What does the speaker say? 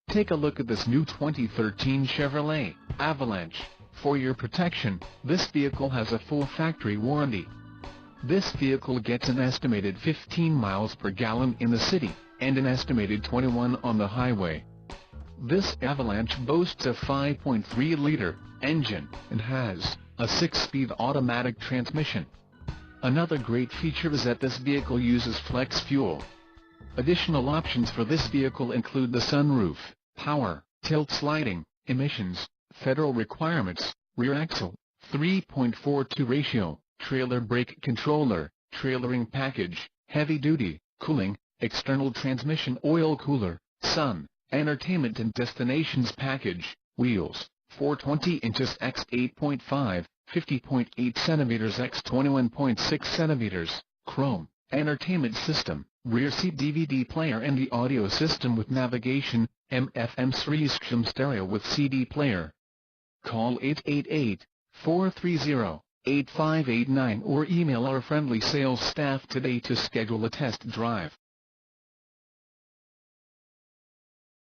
Take a look at this new 2013 Chevrolet Avalanche. For your protection, this vehicle has a full factory warranty. This vehicle gets an estimated 15 miles per gallon in the city, and an estimated 21 on the highway. This Avalanche boasts a 5.3-liter engine, and has a 6-speed automatic transmission. Another great feature is that this vehicle uses flex fuel. Additional options for this vehicle include the sunroof, power, tilt sliding, emissions, federal requirements, rear axle, 3.42 ratio, trailer brake controller, trailering package, heavy-duty, cooling, external transmission oil cooler, sun, entertainment and destinations package, wheels, 420 inches x 8.5, 50.8 cm x 21.6 cm, chrome, entertainment system, rear seat DVD player and the audio system with navigation, FM system stereo with CD player. Call 888-430-8589 or email our friendly sales staff today to schedule a test drive.